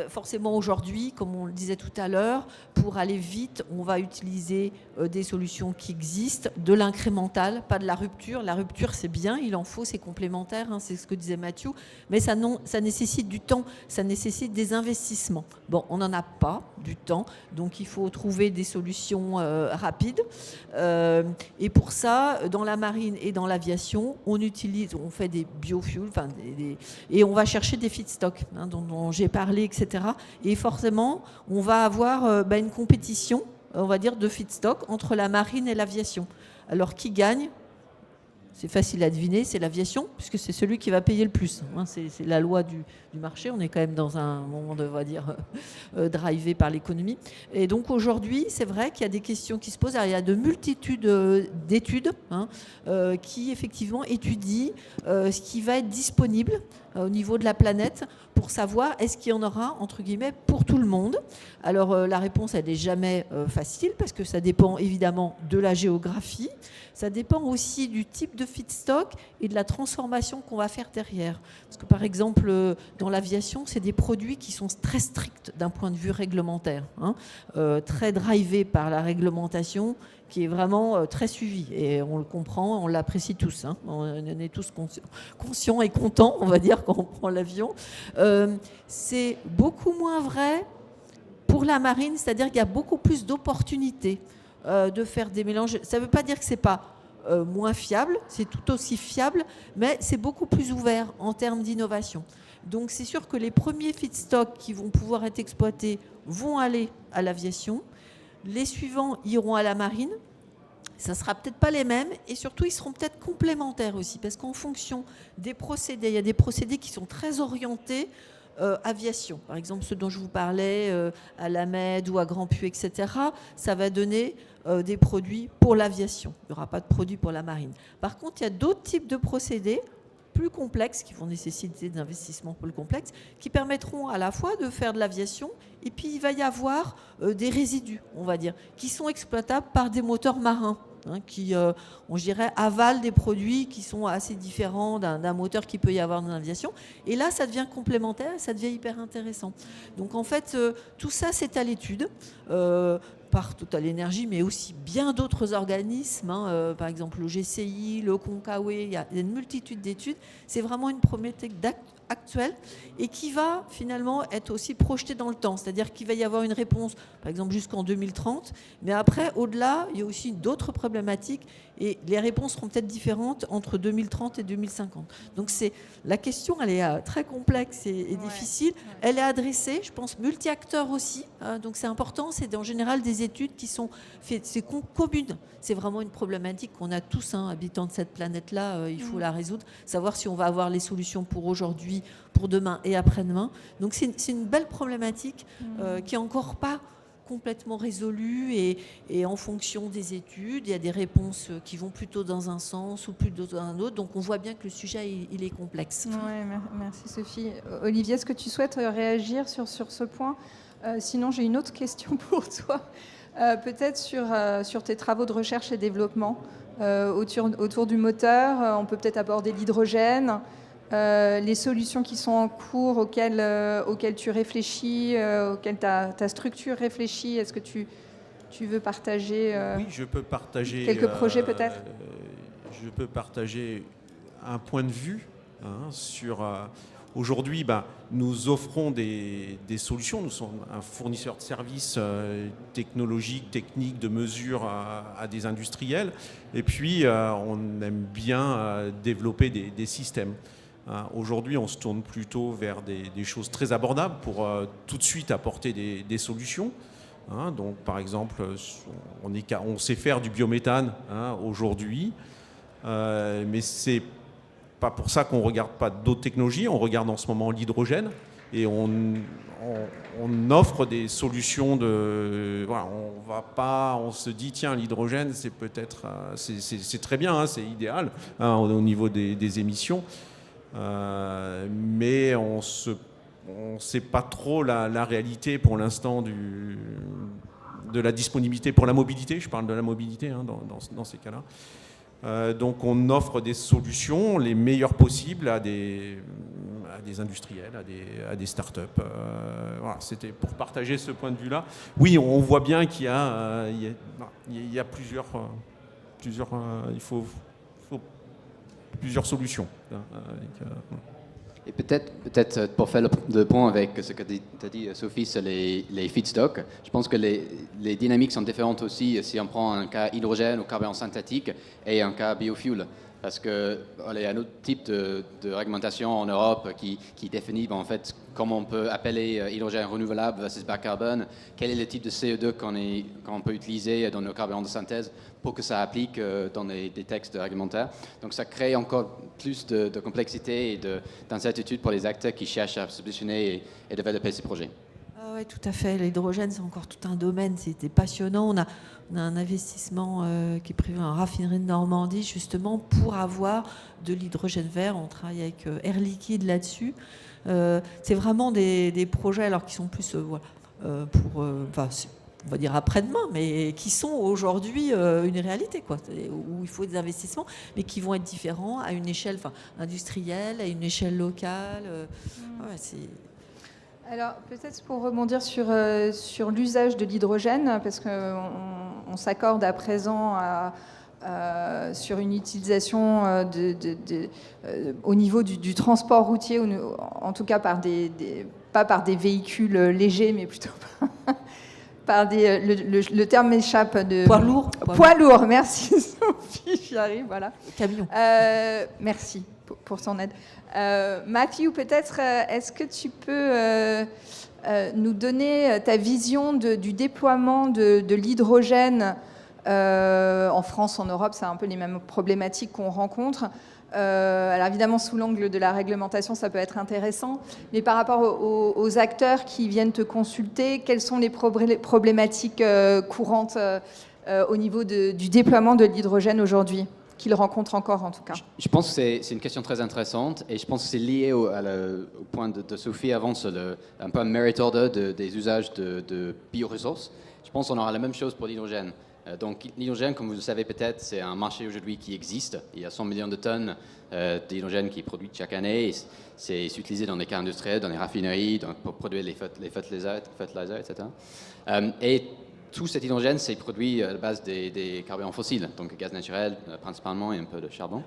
forcément aujourd'hui, comme on le disait tout à l'heure, pour aller vite, on va utiliser des solutions qui existent, de l'incrémental, pas de la rupture. La rupture, c'est bien, il en faut, c'est complémentaire, c'est ce que disait Mathieu, mais ça nécessite du temps, ça nécessite des investissements. Bon, on n'en a pas du temps, donc il faut trouver des solutions rapides. Et pour ça, dans la marine et dans l'aviation, on fait des biofuels, et on va chercher des feedstocks dont j'ai parlé, etc. Et forcément, on va avoir une compétition, on va dire, de feedstock entre la marine et l'aviation. Alors, qui gagne ? C'est facile à deviner, c'est l'aviation, puisque c'est celui qui va payer le plus. C'est la loi du marché. On est quand même dans un monde, on va dire, drivé par l'économie. Et donc aujourd'hui, c'est vrai qu'il y a des questions qui se posent. Alors, il y a de multitudes d'études qui, effectivement, étudient ce qui va être disponible au niveau de la planète pour savoir est-ce qu'il y en aura, entre guillemets, pour tout le monde. Alors, la réponse, elle n'est jamais facile parce que ça dépend évidemment de la géographie. Ça dépend aussi du type de feedstock et de la transformation qu'on va faire derrière. Parce que, par exemple, dans l'aviation, c'est des produits qui sont très stricts d'un point de vue réglementaire, très drivés par la réglementation, qui est vraiment très suivi. Et on le comprend, on l'apprécie tous. On est tous conscients et contents, on va dire, quand on prend l'avion. C'est beaucoup moins vrai pour la marine, c'est-à-dire qu'il y a beaucoup plus d'opportunités de faire des mélanges. Ça ne veut pas dire que ce n'est pas moins fiable, c'est tout aussi fiable, mais c'est beaucoup plus ouvert en termes d'innovation. Donc c'est sûr que les premiers feedstocks qui vont pouvoir être exploités vont aller à l'aviation. Les suivants iront à la marine. Ça ne sera peut-être pas les mêmes et surtout, ils seront peut-être complémentaires aussi parce qu'en fonction des procédés, il y a des procédés qui sont très orientés aviation. Par exemple, ceux dont je vous parlais à la Med ou à Grand Puy, etc. Ça va donner des produits pour l'aviation. Il n'y aura pas de produits pour la marine. Par contre, il y a d'autres types de procédés plus complexes, qui vont nécessiter des investissements plus complexes, qui permettront à la fois de faire de l'aviation, et puis il va y avoir des résidus, on va dire, qui sont exploitables par des moteurs marins. hein, qui, je dirais, avalent des produits qui sont assez différents d'un moteur qu'il peut y avoir dans l'aviation. Et là, ça devient complémentaire, ça devient hyper intéressant. Donc en fait, tout ça, c'est à l'étude. Par Total Energy, mais aussi bien d'autres organismes, hein, par exemple le GCI, le Concawe, il y a une multitude d'études. C'est vraiment une problématique actuelle et qui va finalement être aussi projetée dans le temps. C'est-à-dire qu'il va y avoir une réponse, par exemple, jusqu'en 2030, mais après, au-delà, il y a aussi d'autres problématiques et les réponses seront peut-être différentes entre 2030 et 2050. Donc la question, elle est très complexe et difficile. Elle est adressée, je pense, multi-acteurs aussi. Donc c'est important, c'est en général des études qui sont faites, c'est communes. C'est vraiment une problématique qu'on a tous, hein, habitants de cette planète-là, il faut la résoudre, savoir si on va avoir les solutions pour aujourd'hui, pour demain et après-demain. Donc c'est une belle problématique qui n'est encore pas complètement résolue et en fonction des études, il y a des réponses qui vont plutôt dans un sens ou plutôt dans un autre. Donc on voit bien que le sujet, il est complexe. Ouais, merci Sophie. Olivier, est-ce que tu souhaites réagir sur ce point ? Sinon, j'ai une autre question pour toi. Peut-être sur tes travaux de recherche et développement autour du moteur. On peut peut-être aborder l'hydrogène, les solutions qui sont en cours auxquelles tu réfléchis, auxquelles ta structure réfléchit. Est-ce que tu veux partager Oui, je peux partager quelques projets peut-être. Je peux partager un point de vue sur... Aujourd'hui, nous offrons des solutions. Nous sommes un fournisseur de services technologiques, techniques, de mesure à des industriels. Et puis, on aime bien développer des systèmes. Aujourd'hui, on se tourne plutôt vers des choses très abordables pour tout de suite apporter des solutions. Donc, par exemple, on sait faire du biométhane aujourd'hui, mais c'est pas pour ça qu'on ne regarde pas d'autres technologies. On regarde en ce moment l'hydrogène et on offre des solutions de... Voilà, on se dit, tiens, l'hydrogène, c'est peut-être... c'est très bien, c'est idéal au niveau des émissions. Mais on ne sait pas trop la réalité pour l'instant de la disponibilité pour la mobilité. Je parle de la mobilité dans ces cas-là. Donc on offre des solutions les meilleures possibles à des industriels, à des startups. Voilà, c'était pour partager ce point de vue-là. Oui, on voit bien qu'il y a plusieurs il faut plusieurs solutions. Et peut-être pour faire le point avec ce que tu as dit, Sophie, sur les feedstocks, je pense que les dynamiques sont différentes aussi si on prend un cas hydrogène ou carburant synthétique et un cas biofuel. Parce qu'il y a un autre type de réglementation en Europe qui définit en fait comment on peut appeler hydrogène renouvelable versus bas carbone, quel est le type de CO2 qu'on peut utiliser dans nos carburants de synthèse pour que ça applique dans des textes réglementaires. Donc ça crée encore plus de complexité et d'incertitude pour les acteurs qui cherchent à se positionner et développer ces projets. Oui, tout à fait. L'hydrogène, c'est encore tout un domaine. C'était passionnant. On a un investissement qui est prévu en raffinerie de Normandie, justement, pour avoir de l'hydrogène vert. On travaille avec Air Liquide là-dessus. C'est vraiment des projets alors, qui sont plus on va dire après-demain, mais qui sont aujourd'hui une réalité, quoi, où il faut des investissements, mais qui vont être différents à une échelle industrielle, à une échelle locale. Alors, peut-être pour rebondir sur l'usage de l'hydrogène, parce qu'on s'accorde à présent sur une utilisation au niveau du transport routier, en tout cas pas par des véhicules légers, mais plutôt par le terme m'échappe de... Poids lourd. Poids lourd, merci Sophie, j'y arrive, voilà. Camion. Merci pour ton aide. Matthew, peut-être, est-ce que tu peux nous donner ta vision du déploiement de l'hydrogène en France, en Europe? C'est un peu les mêmes problématiques qu'on rencontre. Alors évidemment, sous l'angle de la réglementation, ça peut être intéressant, mais par rapport aux acteurs qui viennent te consulter, quelles sont les problématiques courantes au niveau du déploiement de l'hydrogène aujourd'hui, qu'ils rencontrent encore en tout cas? Je pense que c'est une question très intéressante et je pense que c'est lié au point de Sophie avant sur un peu un merit order des usages de bioressources. Je pense qu'on aura la même chose pour l'hydrogène. Donc l'hydrogène, comme vous le savez peut-être, c'est un marché aujourd'hui qui existe. Il y a 100 millions de tonnes d'hydrogène qui est produit chaque année. Et c'est utilisé dans les cas industriels, dans les raffineries, pour produire les fertilisers, etc. Et tout cet hydrogène, c'est produit à la base des carburants fossiles, donc gaz naturel principalement et un peu de charbon.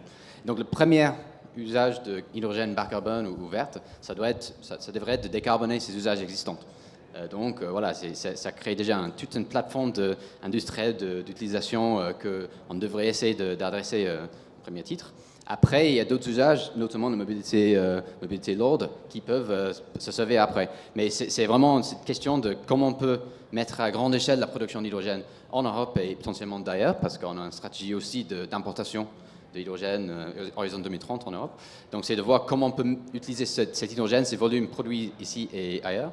Donc le premier usage de hydrogène bas carbone ou verte, ça devrait être de décarboner ces usages existants. Donc voilà, ça crée déjà toute une plateforme industrielle d'utilisation qu'on devrait essayer d'adresser au premier titre. Après, il y a d'autres usages, notamment de mobilité lourde, qui peuvent se servir après. Mais c'est vraiment cette question de comment on peut mettre à grande échelle la production d'hydrogène en Europe et potentiellement d'ailleurs, parce qu'on a une stratégie aussi d'importation de l'hydrogène horizon 2030 en Europe. Donc c'est de voir comment on peut utiliser cet hydrogène, ces volumes produits ici et ailleurs,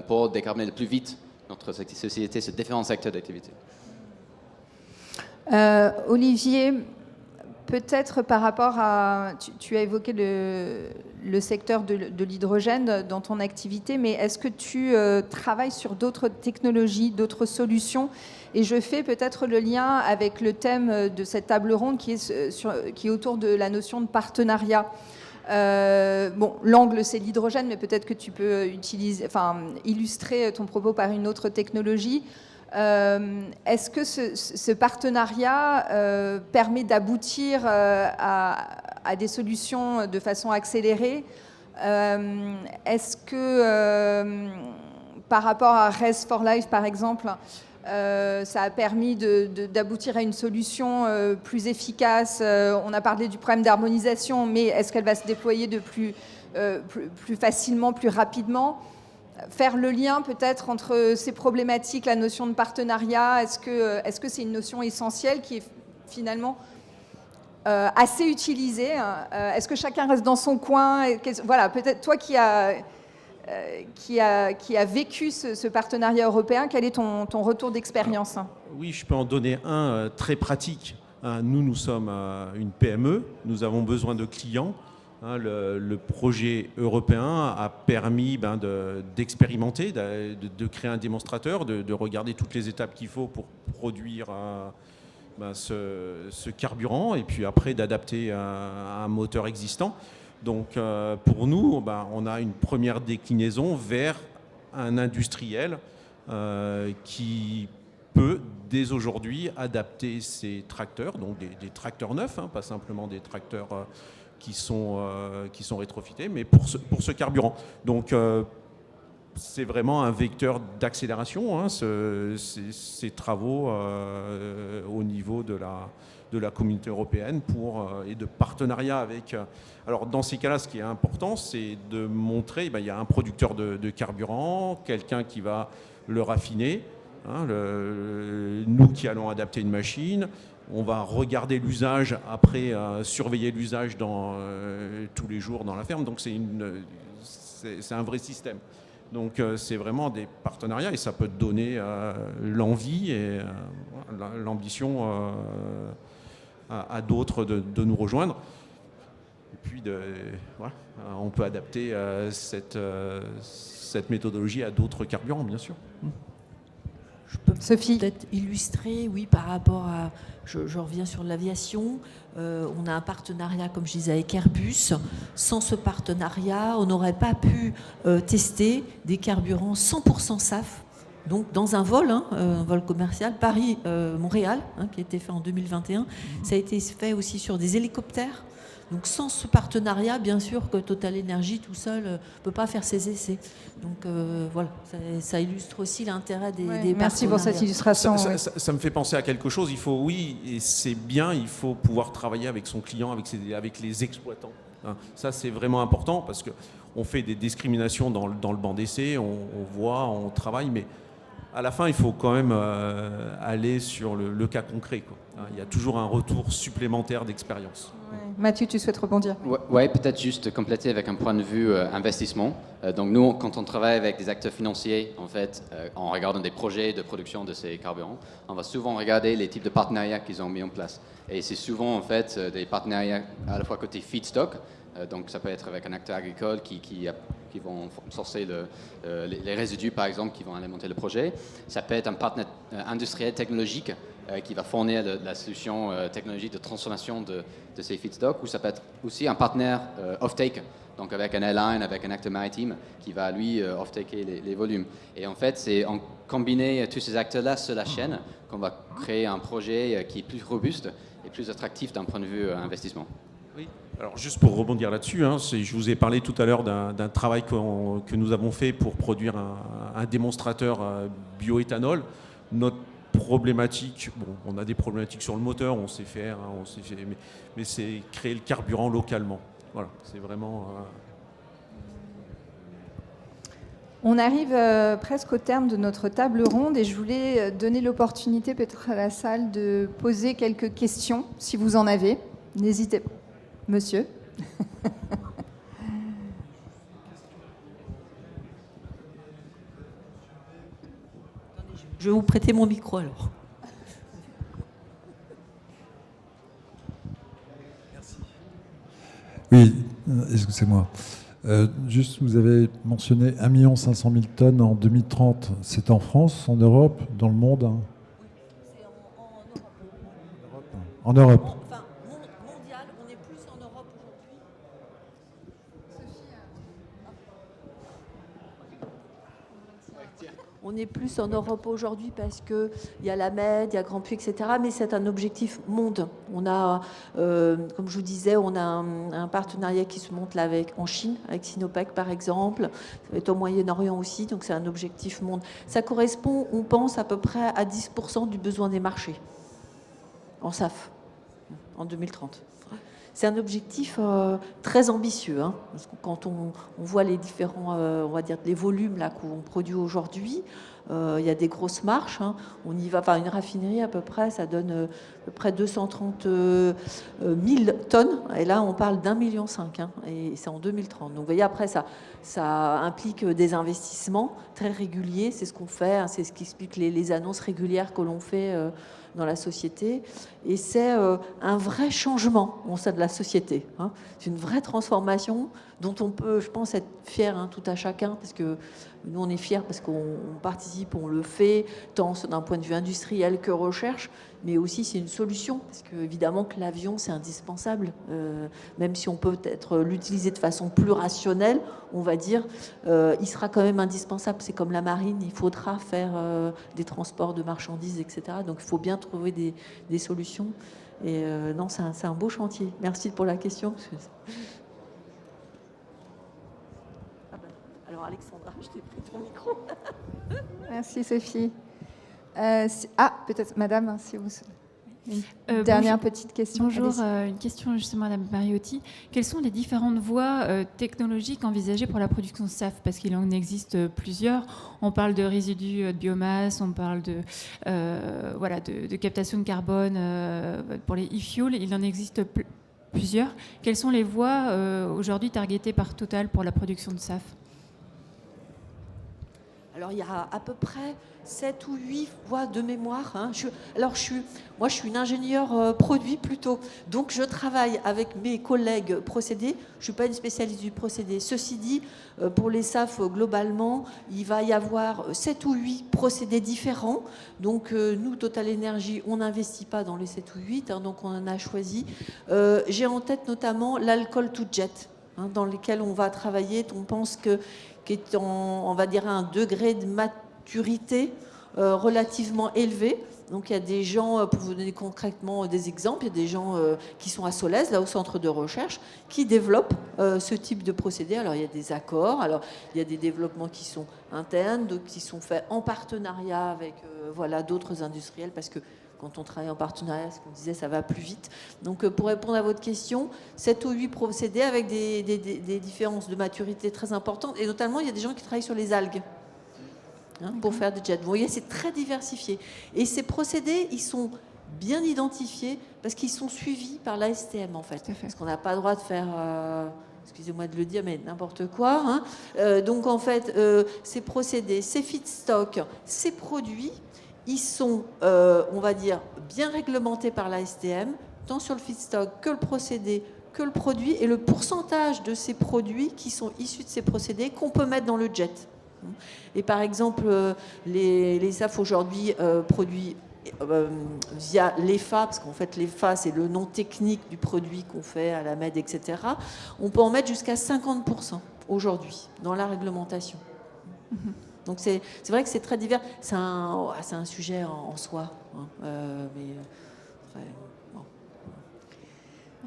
pour décarboner le plus vite notre société sur différents secteurs d'activité. Olivier, peut-être par rapport à... Tu as évoqué le secteur de l'hydrogène dans ton activité, mais est-ce que tu travailles sur d'autres technologies, d'autres solutions? Et je fais peut-être le lien avec le thème de cette table ronde qui est autour de la notion de partenariat. Bon, l'angle, c'est l'hydrogène, mais peut-être que tu peux illustrer ton propos par une autre technologie. Est-ce que ce partenariat permet d'aboutir à des solutions de façon accélérée? Est-ce que, par rapport à Race for Life, par exemple, ça a permis d'aboutir à une solution plus efficace? On a parlé du problème d'harmonisation, mais est-ce qu'elle va se déployer de plus facilement, plus rapidement? Faire le lien peut-être entre ces problématiques, la notion de partenariat, est-ce que c'est une notion essentielle qui est finalement assez utilisée? Est-ce que chacun reste dans son coin? Voilà, peut-être toi qui a vécu ce partenariat européen, quel est ton retour d'expérience? Oui, je peux en donner un très pratique. Nous sommes une PME, nous avons besoin de clients. Le projet européen a permis d'expérimenter, de créer un démonstrateur, de regarder toutes les étapes qu'il faut pour produire ce carburant et puis après d'adapter à un moteur existant. Donc pour nous, on a une première déclinaison vers un industriel qui peut dès aujourd'hui adapter ses tracteurs, donc des tracteurs neufs, pas simplement des tracteurs qui sont rétrofités, mais pour ce carburant. Donc c'est vraiment un vecteur d'accélération, ces travaux au niveau de la communauté européenne et de partenariat avec... Alors dans ces cas-là, ce qui est important, c'est de montrer, il y a un producteur de carburant, quelqu'un qui va le raffiner, nous qui allons adapter une machine, on va regarder l'usage, après surveiller l'usage tous les jours dans la ferme. Donc c'est un vrai système. Donc c'est vraiment des partenariats et ça peut donner l'envie et l'ambition à d'autres de nous rejoindre. Et puis on peut adapter cette méthodologie à d'autres carburants, bien sûr. Je peux Sophie peut-être illustrer, oui, par rapport à... Je reviens sur l'aviation. On a un partenariat, comme je disais, avec Airbus. Sans ce partenariat, on n'aurait pas pu tester des carburants 100% SAF. Donc, dans un vol commercial, Paris-Montréal, qui a été fait en 2021. Ça a été fait aussi sur des hélicoptères. Donc sans ce partenariat, bien sûr que Total Energy tout seul ne peut pas faire ses essais. Donc voilà, ça illustre aussi l'intérêt des partenariats. Merci pour cette illustration. Ça me fait penser à quelque chose. Et c'est bien, il faut pouvoir travailler avec son client, avec les exploitants. Ça, c'est vraiment important parce qu'on fait des discriminations dans le banc d'essai, on voit, on travaille, mais à la fin, il faut quand même aller sur le cas concret, quoi. Il y a toujours un retour supplémentaire d'expérience. Ouais. Mathieu, tu souhaites rebondir? Oui, peut-être juste compléter avec un point de vue investissement. Donc nous, quand on travaille avec des acteurs financiers, en fait, en regardant des projets de production de ces carburants, on va souvent regarder les types de partenariats qu'ils ont mis en place. Et c'est souvent en fait des partenariats à la fois côté feedstock, donc ça peut être avec un acteur agricole qui vont sourcer les résidus, par exemple, qui vont alimenter le projet. Ça peut être un partenaire industriel technologique qui va fournir la solution technologique de transformation de ces feedstocks, ou ça peut être aussi un partenaire off-take, donc avec un airline, avec un acteur maritime qui va lui off-taker les volumes. Et en fait, c'est en combiner tous ces acteurs-là sur la chaîne qu'on va créer un projet qui est plus robuste et plus attractif d'un point de vue investissement. Oui. Alors juste pour rebondir là-dessus, je vous ai parlé tout à l'heure d'un travail que nous avons fait pour produire un démonstrateur bioéthanol. Notre problématique, bon, on a des problématiques sur le moteur, on sait faire, mais c'est créer le carburant localement. Voilà, c'est vraiment... On arrive presque au terme de notre table ronde et je voulais donner l'opportunité peut-être à la salle de poser quelques questions, si vous en avez. N'hésitez pas. Monsieur. Je vais vous prêter mon micro alors. Merci. Oui, excusez-moi. Juste, vous avez mentionné 1 500 000 tonnes en 2030. C'est en France, en Europe, dans le monde? Oui, c'est en Europe. En Europe. Enfin, mondial, on est plus en Europe aujourd'hui. On est plus en Europe aujourd'hui parce qu'il y a la Med, il y a Grand Puy, etc. Mais c'est un objectif monde. On a, comme je vous disais, on a un partenariat qui se monte là en Chine, avec Sinopec par exemple. Ça va être au Moyen-Orient aussi, donc c'est un objectif monde. Ça correspond, on pense, à peu près à 10% du besoin des marchés en SAF en 2030. C'est un objectif très ambitieux, hein, parce que quand on voit les différents, on va dire, les volumes là qu'on produit aujourd'hui, il y a des grosses marches. Hein. On y va, enfin une raffinerie à peu près, ça donne à peu près 230 000 tonnes. Et là, on parle d'1,5 million, hein, et c'est en 2030. Donc, vous voyez, après, ça implique des investissements très réguliers. C'est ce qu'on fait, hein, c'est ce qui explique les annonces régulières que l'on fait dans la société. Et c'est un vrai changement au sein de la société. Hein. C'est une vraie transformation dont on peut, je pense, être fier, hein, tout à chacun, parce que nous, on est fiers parce qu'on participe, on le fait, tant d'un point de vue industriel que recherche, mais aussi c'est une solution, parce que évidemment que l'avion, c'est indispensable, même si on peut peut-être l'utiliser de façon plus rationnelle, on va dire, il sera quand même indispensable. C'est comme la marine, il faudra faire des transports de marchandises, etc. Donc il faut bien trouver des solutions. Et non, c'est un beau chantier. Merci pour la question. Alors Alexandra, je t'ai pris ton micro. Merci Sophie. Peut-être Madame, si vous... Une dernière petite question. Bonjour, une question justement à Mme Mariotti. Quelles sont les différentes voies technologiques envisagées pour la production de SAF? Parce qu'il en existe plusieurs. On parle de résidus de biomasse, on parle de captation de carbone pour les e-fuels. Il en existe plusieurs. Quelles sont les voies aujourd'hui targetées par Total pour la production de SAF? Alors, il y a à peu près 7 ou 8 voies de mémoire. Hein. Moi, je suis une ingénieure produit plutôt. Donc, je travaille avec mes collègues procédés. Je ne suis pas une spécialiste du procédé. Ceci dit, pour les SAF, globalement, il va y avoir 7 ou 8 procédés différents. Donc, nous, Total Energy, on n'investit pas dans les 7 ou 8. Hein, donc, on en a choisi. J'ai en tête notamment l'alcool to jet, hein, dans lequel on va travailler. On pense qui est on va dire, un degré de maturité relativement élevé. Donc il y a des gens, pour vous donner concrètement des exemples, il y a des gens qui sont à Solèze, là au centre de recherche, qui développent ce type de procédé. Alors il y a des accords, alors il y a des développements qui sont internes, d'autres qui sont faits en partenariat avec d'autres industriels, parce que quand on travaille en partenariat, ce qu'on disait, ça va plus vite. Donc, pour répondre à votre question, 7 ou 8 procédés avec des différences de maturité très importantes. Et notamment, il y a des gens qui travaillent sur les algues, hein, pour faire des jets. Vous voyez, c'est très diversifié. Et ces procédés, ils sont bien identifiés parce qu'ils sont suivis par l'ASTM, en fait. Parce qu'on n'a pas le droit de faire... excusez-moi de le dire, mais n'importe quoi. Hein. Donc, en fait, ces procédés, ces feedstocks, ces produits... ils sont, on va dire, bien réglementés par la STM, tant sur le feedstock que le procédé, que le produit, et le pourcentage de ces produits qui sont issus de ces procédés qu'on peut mettre dans le jet. Et par exemple, les SAF aujourd'hui produisent via l'EFA, parce qu'en fait l'EFA c'est le nom technique du produit qu'on fait à la MED, etc., on peut en mettre jusqu'à 50% aujourd'hui dans la réglementation. Donc c'est vrai que c'est très divers. C'est un sujet en soi.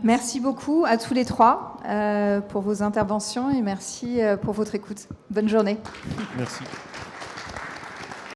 Merci beaucoup à tous les trois pour vos interventions et merci pour votre écoute. Bonne journée. Merci.